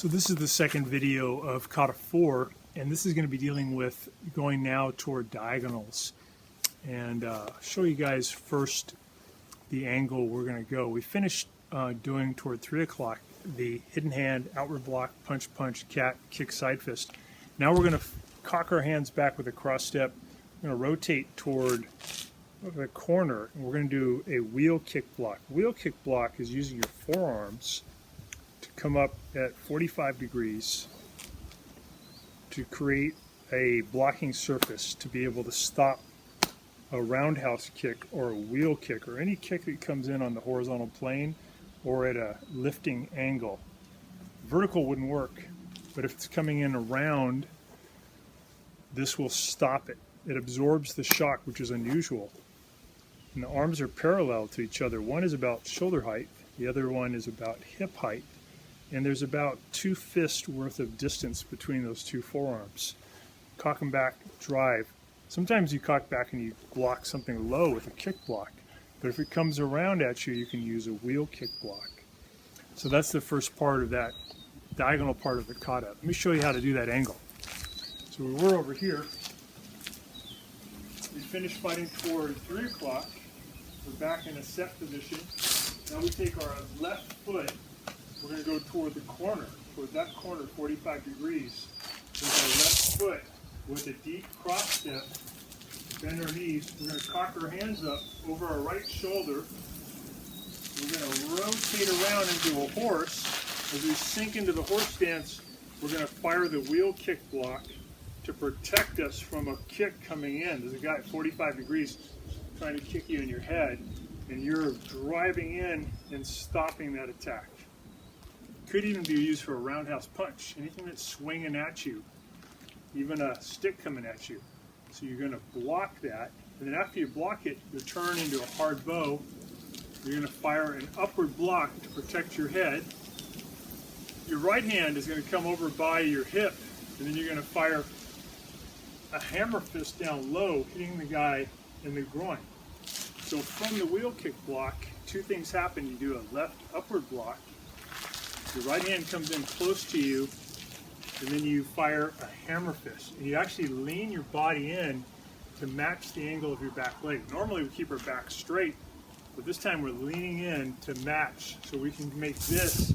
So this is the second video of KATA 4, and this is going to be dealing with going now toward diagonals. And show you guys first the angle we're going to go. We finished doing toward 3 o'clock the hidden hand, outward block, punch, punch, cat, kick, side fist. Now we're going to cock our hands back with a cross step. We're going to rotate toward the corner, and we're going to do a wheel kick block. Wheel kick block is using your forearms to come up at 45 degrees to create a blocking surface to be able to stop a roundhouse kick or a wheel kick or any kick that comes in on the horizontal plane or at a lifting angle. Vertical wouldn't work, but if it's coming in around, this will stop it. It absorbs the shock, which is unusual. And the arms are parallel to each other. One is about shoulder height, the other one is about hip height. And there's about 2 fists worth of distance between those two forearms. Cock them back, drive. Sometimes you cock back and you block something low with a kick block. But if it comes around at you, you can use a wheel kick block. So that's the first part of that diagonal part of the kata. Let me show you how to do that angle. So we were over here. We finished fighting toward 3 o'clock. We're back in a set position. Now we take our left foot. We're going to go toward the corner, toward that corner, 45 degrees. With our left foot with a deep cross step, bend our knees. We're going to cock our hands up over our right shoulder. We're going to rotate around into a horse. As we sink into the horse stance, we're going to fire the wheel kick block to protect us from a kick coming in. There's a guy at 45 degrees trying to kick you in your head, and you're driving in and stopping that attack. Could even be used for a roundhouse punch. Anything that's swinging at you, even a stick coming at you. So you're going to block that, and then after you block it, you turn into a hard bow. You're going to fire an upward block to protect your head. Your right hand is going to come over by your hip, and then you're going to fire a hammer fist down low, hitting the guy in the groin. So from the wheel kick block, 2 things happen. You do a left upward block. Your right hand comes in close to you, and then you fire a hammer fist. And you actually lean your body in to match the angle of your back leg. Normally we keep our back straight, but this time we're leaning in to match so we can make this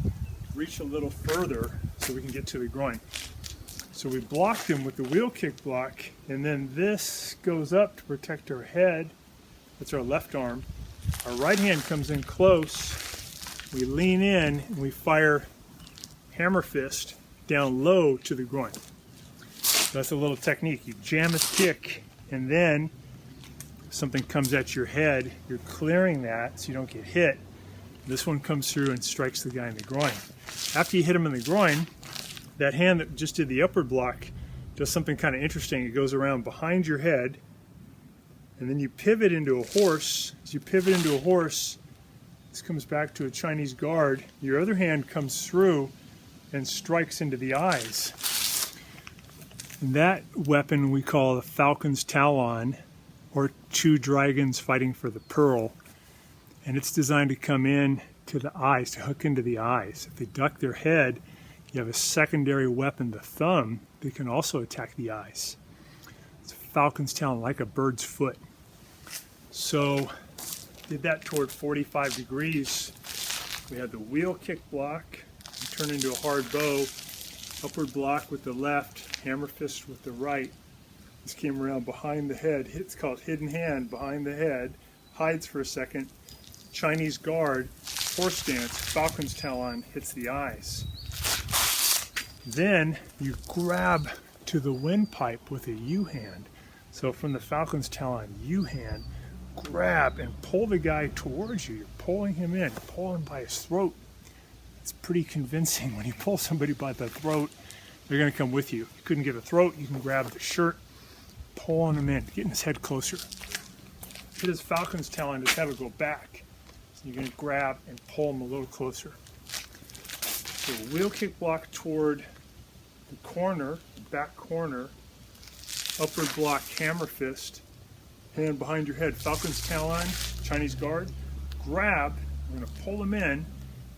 reach a little further so we can get to the groin. So we blocked him with the wheel kick block, and then this goes up to protect our head. That's our left arm. Our right hand comes in close. We lean in and we fire hammer fist down low to the groin. That's a little technique. You jam a kick, and then something comes at your head. You're clearing that so you don't get hit. This one comes through and strikes the guy in the groin. After you hit him in the groin, that hand that just did the upward block does something kind of interesting. It goes around behind your head, and then you pivot into a horse. As you pivot into a horse, this comes back to a Chinese guard. Your other hand comes through and strikes into the eyes. And that weapon we call the Falcon's Talon, or 2 dragons fighting for the pearl. And it's designed to come in to the eyes, to hook into the eyes. If they duck their head, you have a secondary weapon, the thumb, that can also attack the eyes. It's a Falcon's Talon, like a bird's foot. So, did that toward 45 degrees. We had the wheel kick block, turn into a hard bow, upward block with the left, hammer fist with the right. This came around behind the head. It's called hidden hand, behind the head, hides for a second. Chinese guard, horse stance, Falcon's Talon hits the eyes. Then you grab to the windpipe with a U-hand. So from the Falcon's Talon U-hand, grab and pull the guy towards you. You're pulling him in, pull him by his throat. It's pretty convincing. When you pull somebody by the throat, they're going to come with you. If you couldn't get a throat, you can grab the shirt, pulling him in, getting his head closer. Hit his Falcon's Talon, just have it go back. So you're going to grab and pull him a little closer. So wheel kick block toward the corner, the back corner, upward block hammer fist, hand behind your head, Falcon's Talon, Chinese guard, grab, we're going to pull him in,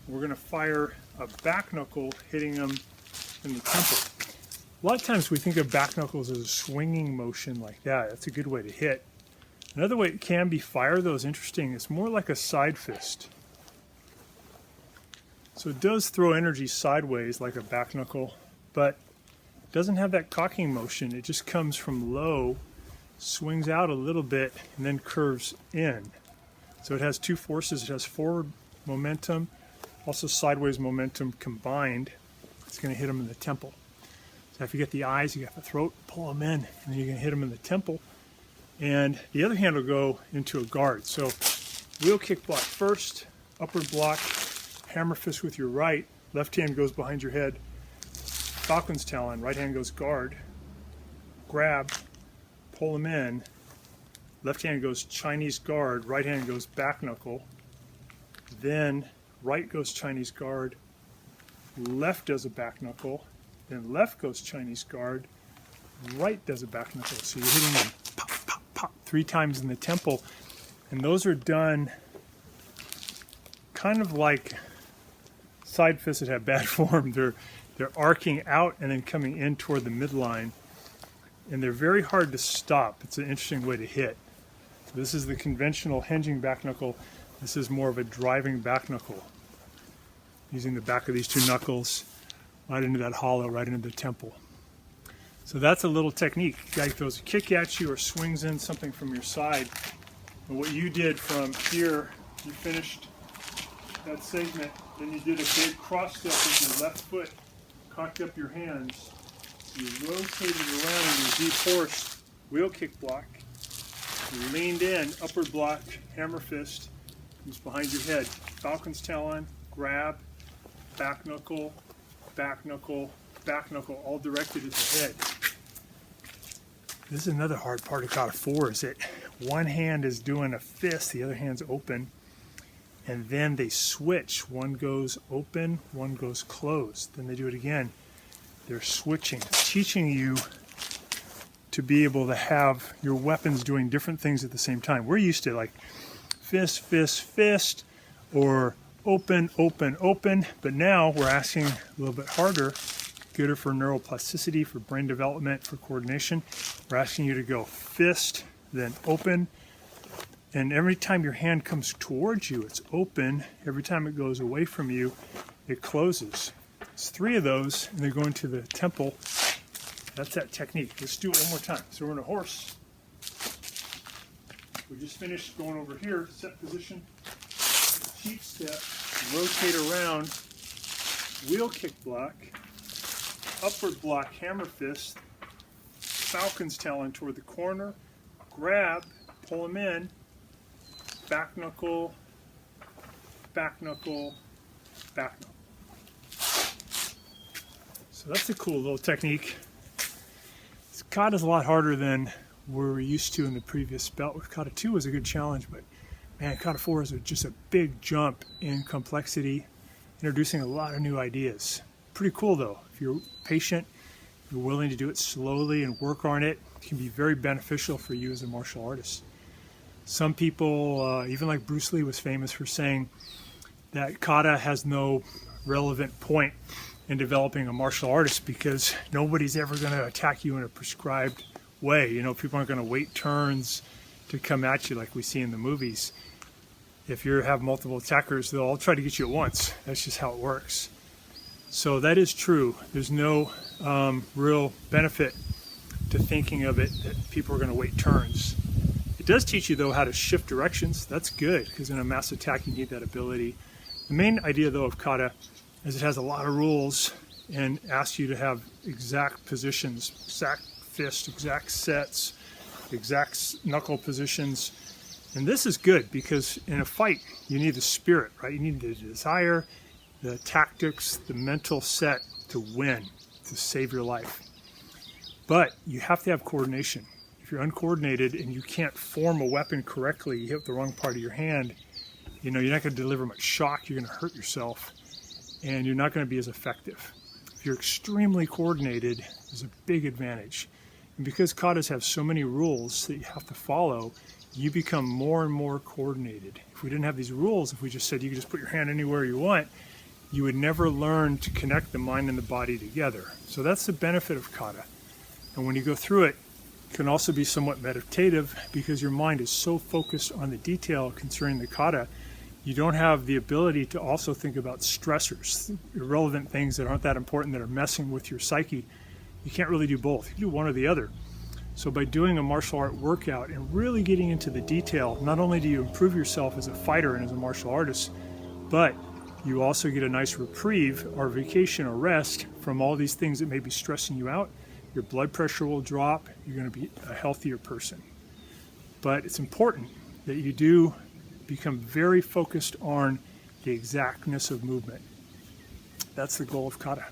we're going to fire a back knuckle hitting him in the temple. A lot of times we think of back knuckles as a swinging motion like that. That's a good way to hit. Another way it can be fired, though, is interesting. It's more like a side fist. So it does throw energy sideways like a back knuckle, but it doesn't have that cocking motion. It just comes from low, swings out a little bit, and then curves in. So it has two forces. It has forward momentum, also sideways momentum combined. It's going to hit them in the temple. So if you get the eyes, you got the throat, pull them in, and then you're going to hit them in the temple. And the other hand will go into a guard. So wheel kick block first, upward block, hammer fist with your right, left hand goes behind your head, falcon's talon, right hand goes guard, grab, pull them in, left hand goes Chinese guard, right hand goes back knuckle, then right goes Chinese guard, left does a back knuckle, then left goes Chinese guard, right does a back knuckle. So you're hitting them pop, pop, pop 3 times in the temple, and those are done kind of like side fists that have bad form. They're arcing out and then coming in toward the midline, and they're very hard to stop. It's an interesting way to hit. So this is the conventional hinging back knuckle. This is more of a driving back knuckle, using the back of these 2 knuckles right into that hollow, right into the temple. So that's a little technique. The guy throws a kick at you or swings in something from your side. And what you did from here, you finished that segment, then you did a big cross step with your left foot, cocked up your hands, you rotated around in your deep horse wheel kick block, you leaned in, upward block, hammer fist, comes behind your head, falcon's talon, grab, back knuckle, back knuckle, back knuckle, all directed at the head. This is another hard part of KATA 4, is that one hand is doing a fist, the other hand's open, and then they switch. One goes open, one goes closed. Then they do it again. They're switching. It's teaching you to be able to have your weapons doing different things at the same time. We're used to like fist, fist, fist, or open, open, open, but now we're asking a little bit harder, gooder for neuroplasticity, for brain development, for coordination. We're asking you to go fist, then open, and every time your hand comes towards you, it's open. Every time it goes away from you, it closes. It's 3 of those, and they're going to the temple. That's that technique. Let's do it one more time. So we're in a horse. We just finished going over here, set position, cheat step, rotate around, wheel kick block, upward block, hammer fist, falcon's talon toward the corner, grab, pull them in, back knuckle, back knuckle, back knuckle. So that's a cool little technique. KATA's a lot harder than we're used to in the previous belt. With KATA 2 was a good challenge, but man, KATA 4 is just a big jump in complexity, introducing a lot of new ideas. Pretty cool though. If you're patient, you're willing to do it slowly and work on it, it can be very beneficial for you as a martial artist. Some people, even like Bruce Lee was famous for saying that KATA has no relevant point in developing a martial artist because nobody's ever going to attack you in a prescribed way. You know, people aren't going to wait turns to come at you like we see in the movies. If you have multiple attackers, they'll all try to get you at once. That's just how it works. So that is true. There's no real benefit to thinking of it that people are going to wait turns. It does teach you, though, how to shift directions. That's good, because in a mass attack, you need that ability. The main idea, though, of KATA is it has a lot of rules and asks you to have exact positions, exact fist, exact sets, exact knuckle positions. And this is good because in a fight, you need the spirit, right? You need the desire, the tactics, the mental set to win, to save your life. But you have to have coordination. If you're uncoordinated and you can't form a weapon correctly, you hit the wrong part of your hand, you know, you're not going to deliver much shock, you're going to hurt yourself, and you're not going to be as effective. If you're extremely coordinated, there's a big advantage. And because katas have so many rules that you have to follow, you become more and more coordinated. If we didn't have these rules, if we just said you can just put your hand anywhere you want, you would never learn to connect the mind and the body together. So that's the benefit of kata. And when you go through it, it can also be somewhat meditative because your mind is so focused on the detail concerning the kata, you don't have the ability to also think about stressors, irrelevant things that aren't that important that are messing with your psyche. You can't really do both. You do one or the other. So by doing a martial art workout and really getting into the detail, not only do you improve yourself as a fighter and as a martial artist, but you also get a nice reprieve or vacation or rest from all these things that may be stressing you out. Your blood pressure will drop. You're going to be a healthier person. But it's important that you do become very focused on the exactness of movement. That's the goal of kata.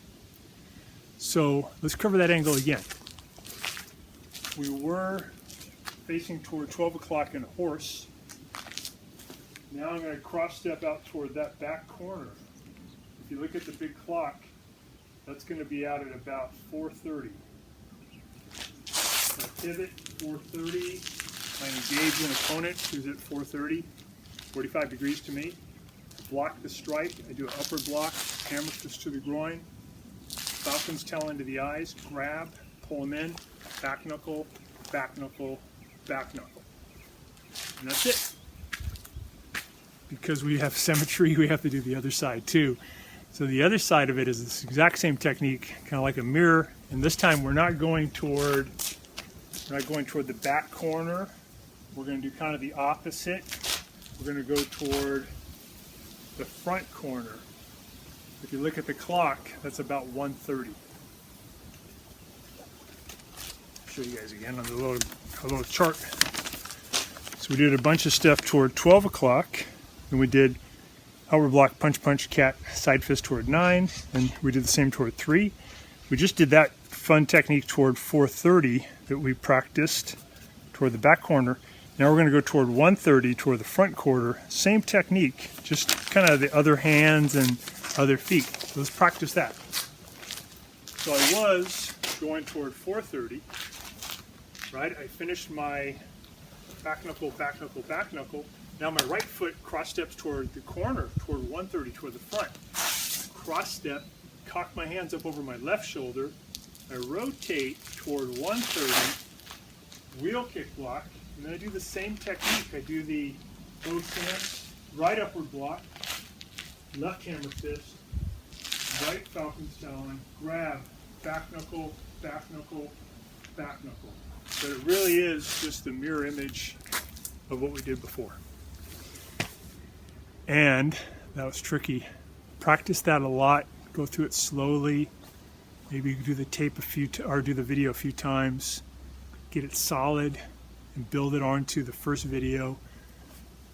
So let's cover that angle again. We were facing toward 12 o'clock in a horse. Now I'm going to cross step out toward that back corner. If you look at the big clock, that's going to be out at about 4:30. So pivot, 4:30. I engage an opponent who's at 4:30, 45 degrees to me. Block the strike. I do an upward block, hammer fist to the groin, falcon's tail into the eyes, grab, pull them in, back knuckle, back knuckle, back knuckle. And that's it. Because we have symmetry, we have to do the other side too. So the other side of it is this exact same technique, kind of like a mirror. And this time we're not going toward the back corner. We're going to do kind of the opposite. We're going to go toward the front corner. If you look at the clock, that's about 1:30. Show you guys again on the little chart. So we did a bunch of stuff toward 12 o'clock. Then we did outward block, punch, punch, cat, side fist toward 9. And we did the same toward 3. We just did that fun technique toward 4:30 that we practiced toward the back corner. Now we're going to go toward 1:30 toward the front quarter. Same technique, just kind of the other hands and other feet. So let's practice that. So I was going toward 4:30, right? I finished my back knuckle, back knuckle, back knuckle. Now my right foot cross steps toward the corner, toward 1:30, toward the front. Cross step, cock my hands up over my left shoulder. I rotate toward 1:30, wheel kick block, and then I do the same technique. I do the both hands, right upward block, left hammer fist, right falcon's talon, grab, back knuckle, back knuckle, back knuckle. But it really is just the mirror image of what we did before. And that was tricky. Practice that a lot. Go through it slowly. Maybe do the tape do the video a few times. Get it solid and build it onto the first video.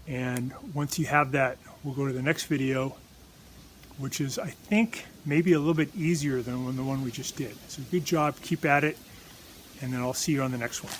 And once you have that, we'll go to the next video, which is, I think, maybe a little bit easier than the one we just did. So good job. Keep at it. And then I'll see you on the next one.